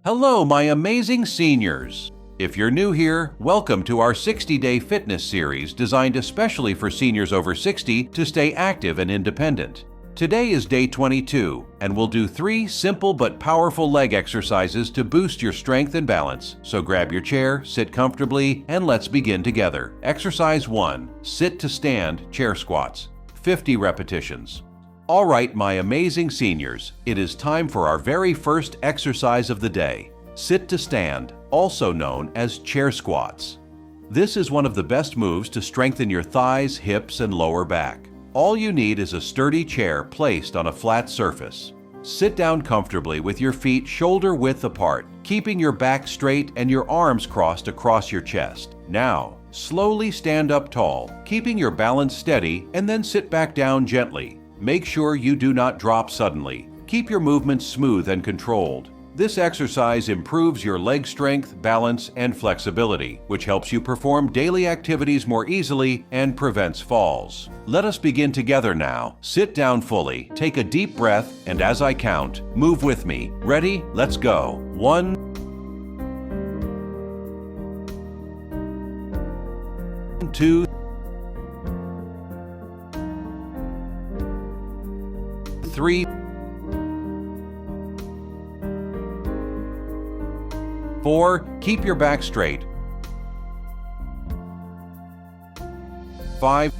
Hello, my amazing seniors! If you're new here, welcome to our 60-day fitness series designed especially for seniors over 60 to stay active and independent. Today is day 22, and we'll do 3 simple but powerful leg exercises to boost your strength and balance. So grab your chair, sit comfortably, and let's begin together. Exercise 1. Sit to stand chair squats. 50 repetitions. All right, my amazing seniors, it is time for our very first exercise of the day. Sit to stand, also known as chair squats. This is one of the best moves to strengthen your thighs, hips, and lower back. All you need is a sturdy chair placed on a flat surface. Sit down comfortably with your feet shoulder width apart, keeping your back straight and your arms crossed across your chest. Now, slowly stand up tall, keeping your balance steady, and then sit back down gently. Make sure you do not drop suddenly. Keep your movements smooth and controlled. This exercise improves your leg strength, balance, and flexibility, which helps you perform daily activities more easily and prevents falls. Let us begin together now. Sit down fully, take a deep breath, and as I count, move with me. Ready? Let's go. 1, 2, 3, 4, keep your back straight. 5,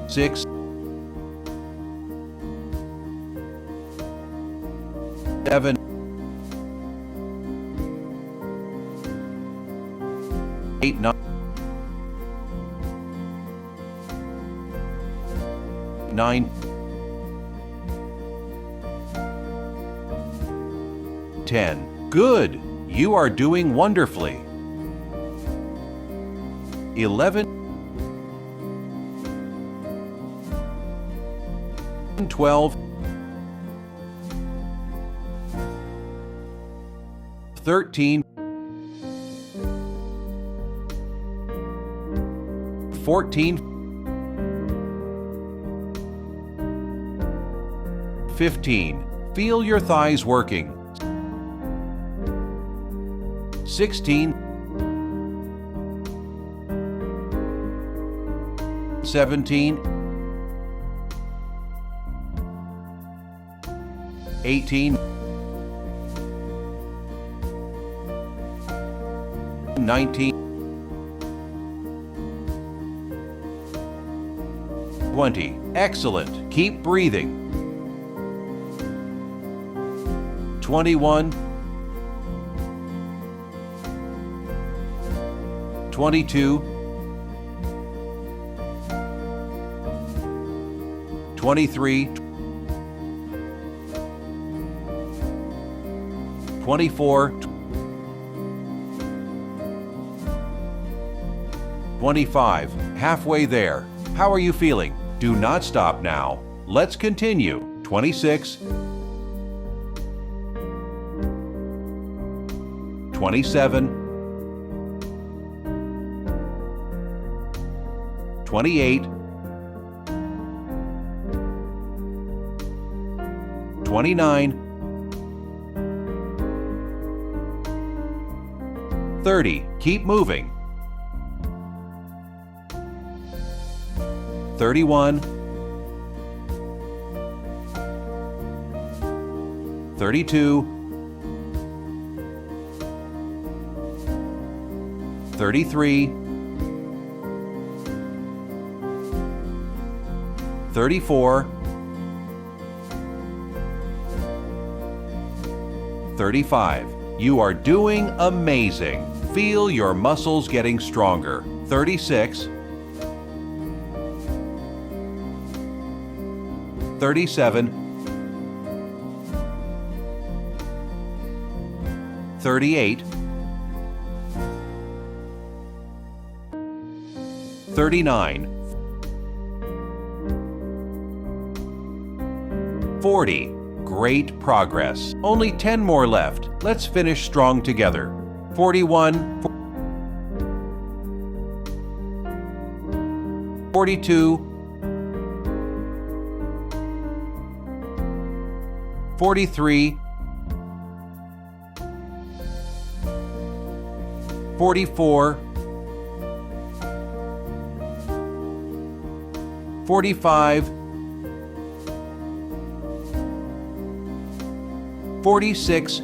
6, 7, 8, 9, 10. Good! You are doing wonderfully. 11, 12, 13, 14, 15. Feel your thighs working. 16, 17, 18, 19, 20. Excellent. Keep breathing. 21, 22, 23, 24, 25. Halfway there. How are you feeling? Do not stop now. Let's continue. 26, 27, 28, 29, 30. Keep moving. 31, 32, 33, 34, 35. You are doing amazing. Feel your muscles getting stronger. 36, 37, 38, 39, 40. Great progress. Only 10 more left. Let's finish strong together. 41, 42, 43, 44, 45, 46,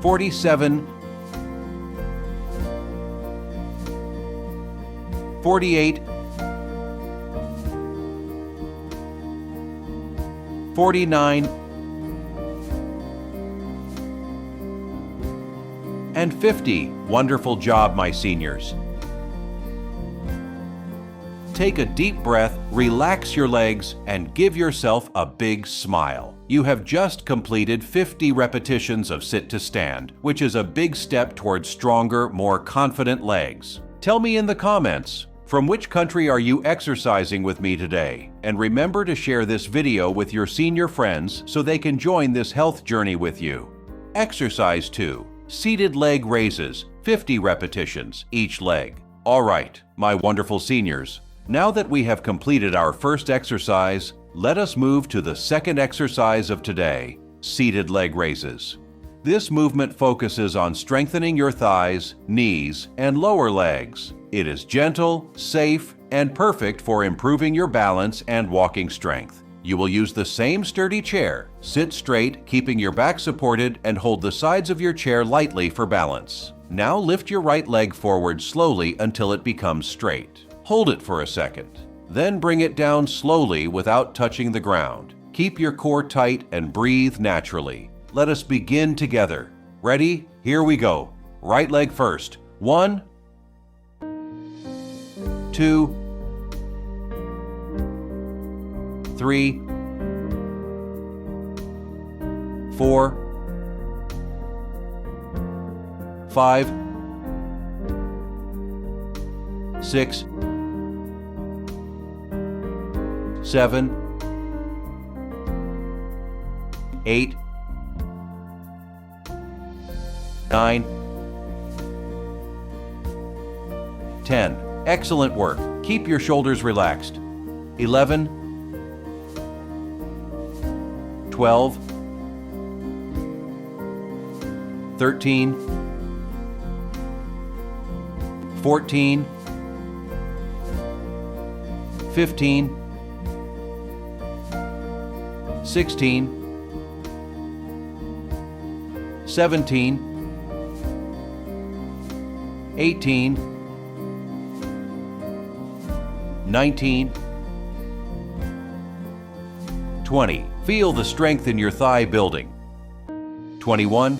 47, 48, 49, and 50. Wonderful job, my seniors. Take a deep breath, relax your legs, and give yourself a big smile. You have just completed 50 repetitions of sit to stand, which is a big step towards stronger, more confident legs. Tell me in the comments, from which country are you exercising with me today? And remember to share this video with your senior friends so they can join this health journey with you. Exercise 2. Seated leg raises, 50 repetitions each leg. All right, my wonderful seniors. Now that we have completed our first exercise, let us move to the second exercise of today, seated leg raises. This movement focuses on strengthening your thighs, knees, and lower legs. It is gentle, safe, and perfect for improving your balance and walking strength. You will use the same sturdy chair. Sit straight, keeping your back supported, and hold the sides of your chair lightly for balance. Now lift your right leg forward slowly until it becomes straight. Hold it for a second. Then bring it down slowly without touching the ground. Keep your core tight and breathe naturally. Let us begin together. Ready? Here we go. Right leg first. 1, 2, 3, 4, 5, 6, 7, 8, 9, 10. Excellent work. Keep your shoulders relaxed. 11, 12, 13, 14, 15, 16, 17, 18, 19, 20. Feel the strength in your thigh building. 21,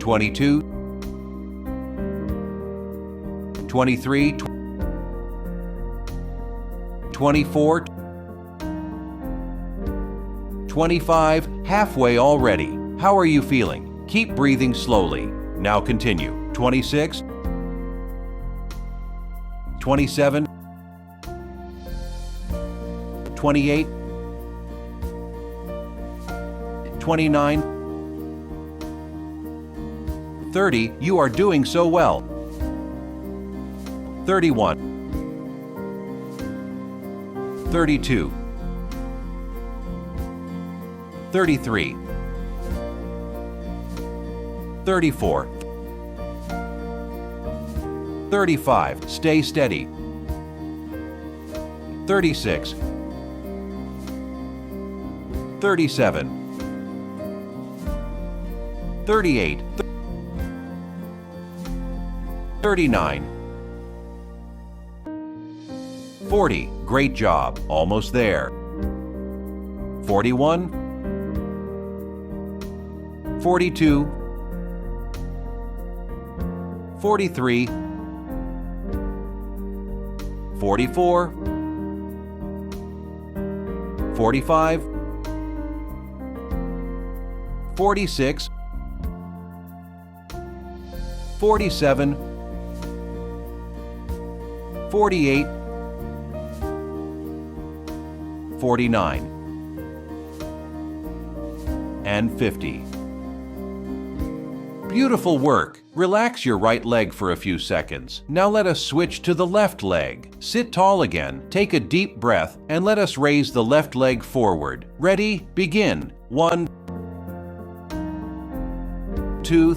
22, 23, 24, 25, halfway already. How are you feeling? Keep breathing slowly. Now continue. 26, 27, 28, 29, 30. You are doing so well. 31, 32, 33, 34, 35. Stay steady. 36, 37, 38, 39, 40. Great job. Almost there. 41, 42, 43, 44, 45, 46, 47, 48, 49, and 50. Beautiful work. Relax your right leg for a few seconds. Now let us switch to the left leg. Sit tall again, take a deep breath, and let us raise the left leg forward. Ready? Begin. 1, 2,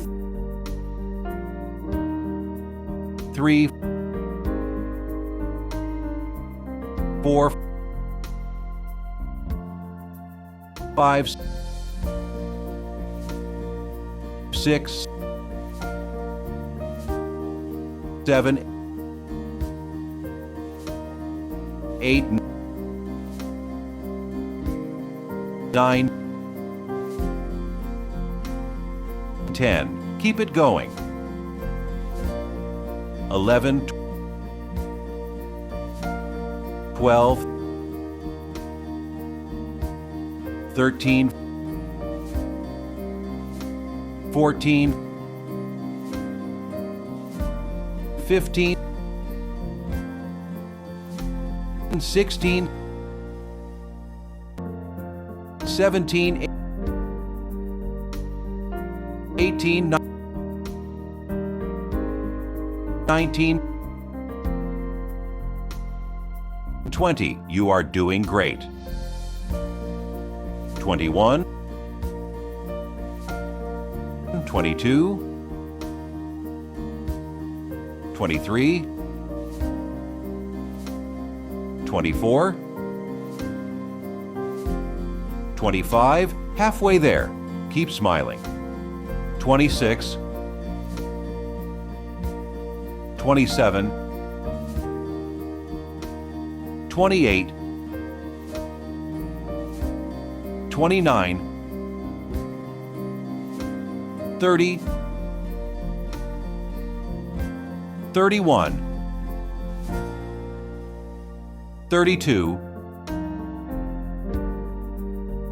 3, 4, 5, 6, 7, 8, 9, 10. Keep it going. 11, 12, 13, 14, 15, 16, 17, 18, 19, 20. You are doing great. 21, 22, 23, 24, 25, halfway there. Keep smiling. 26, 27, 28, 29, 30, 31, 32,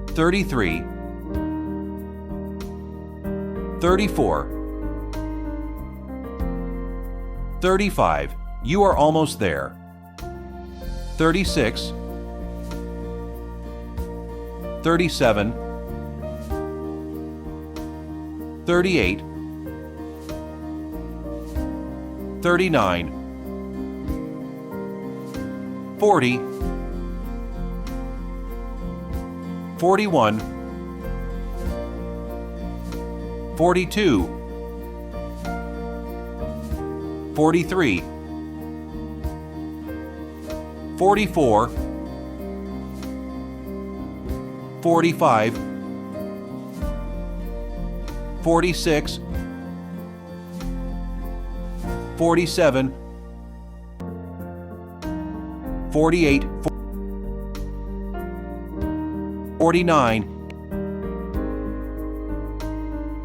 33, 34, 35. You are almost there. 36, 37, 38, 39, 40, 41, 42, 43, 44, 45, 46, 47, 48, 49,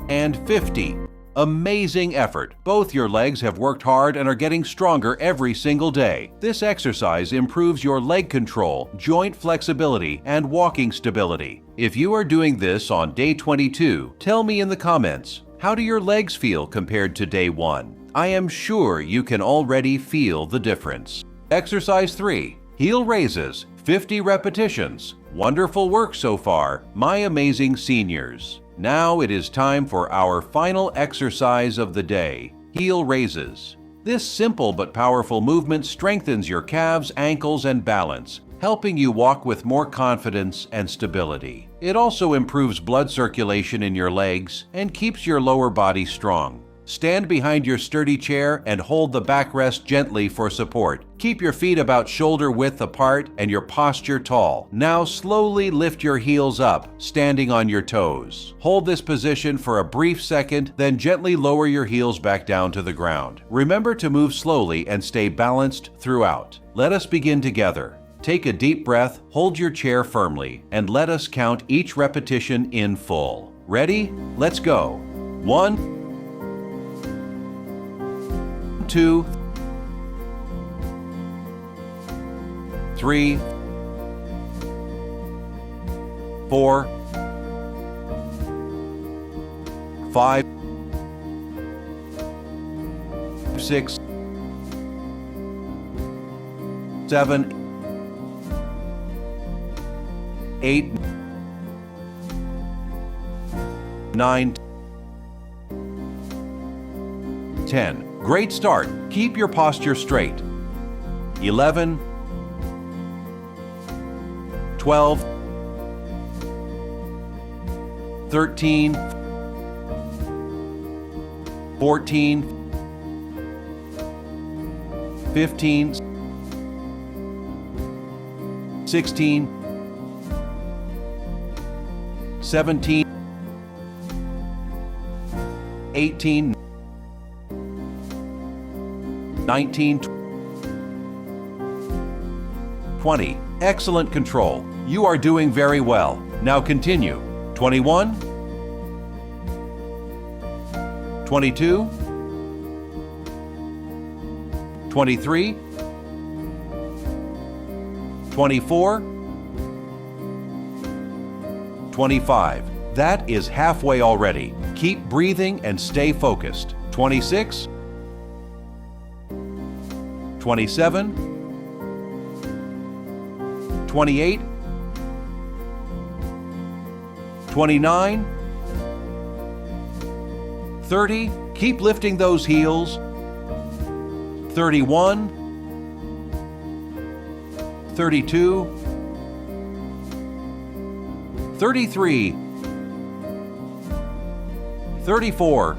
and 50. Amazing effort. Both your legs have worked hard and are getting stronger every single day. This exercise improves your leg control, joint flexibility, and walking stability. If you are doing this on day 22, tell me in the comments, how do your legs feel compared to day 1? I am sure you can already feel the difference. Exercise 3. Heel raises, 50 repetitions. Wonderful work so far, my amazing seniors. Now it is time for our final exercise of the day, heel raises. This simple but powerful movement strengthens your calves, ankles, and balance, helping you walk with more confidence and stability. It also improves blood circulation in your legs and keeps your lower body strong. Stand behind your sturdy chair and hold the backrest gently for support. Keep your feet about shoulder width apart and your posture tall. Now slowly lift your heels up, standing on your toes. Hold this position for a brief second, then gently lower your heels back down to the ground. Remember to move slowly and stay balanced throughout. Let us begin together. Take a deep breath, hold your chair firmly, and let us count each repetition in full. Ready? Let's go. 1, 2, 3, 4, 5, 6, 7, 8, 9, 10. Great start. Keep your posture straight. 11, 12, 13, 14, 15, 16, 17, 18, 19, 20. Excellent control. You are doing very well. Now continue. 21, 22, 23, 24, 25. That is halfway already. Keep breathing and stay focused. 26, 27, 28, 29, 30. Keep lifting those heels. 31, 32, 33, 34,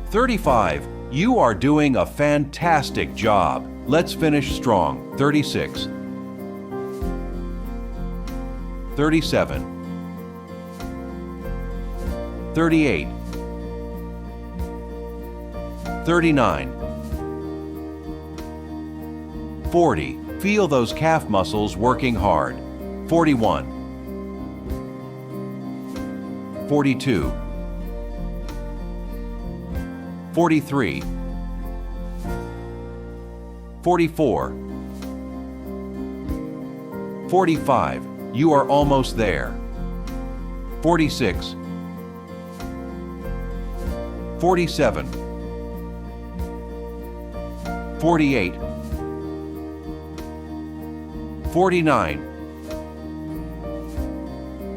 35. You are doing a fantastic job. Let's finish strong. 36, 37, 38, 39, 40. Feel those calf muscles working hard. 41, 42, 43, 44, 45. You are almost there. 46, 47, 48, 49,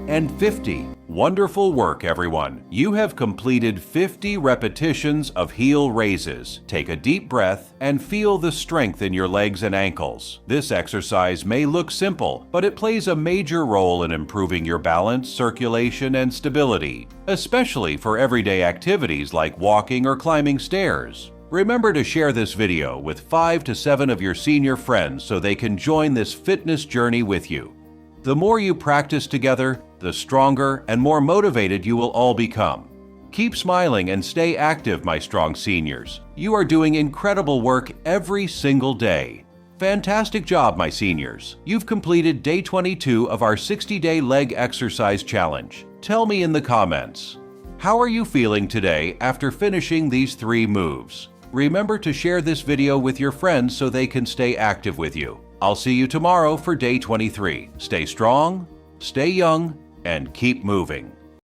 and 50. Wonderful work, everyone. You have completed 50 repetitions of heel raises. Take a deep breath and feel the strength in your legs and ankles. This exercise may look simple, but it plays a major role in improving your balance, circulation, and stability, especially for everyday activities like walking or climbing stairs. Remember to share this video with 5 to 7 of your senior friends so they can join this fitness journey with you. The more you practice together, the stronger and more motivated you will all become. Keep smiling and stay active, my strong seniors. You are doing incredible work every single day. Fantastic job, my seniors. You've completed day 22 of our 60-day leg exercise challenge. Tell me in the comments, how are you feeling today after finishing these 3 moves? Remember to share this video with your friends so they can stay active with you. I'll see you tomorrow for day 23. Stay strong, stay young, and keep moving.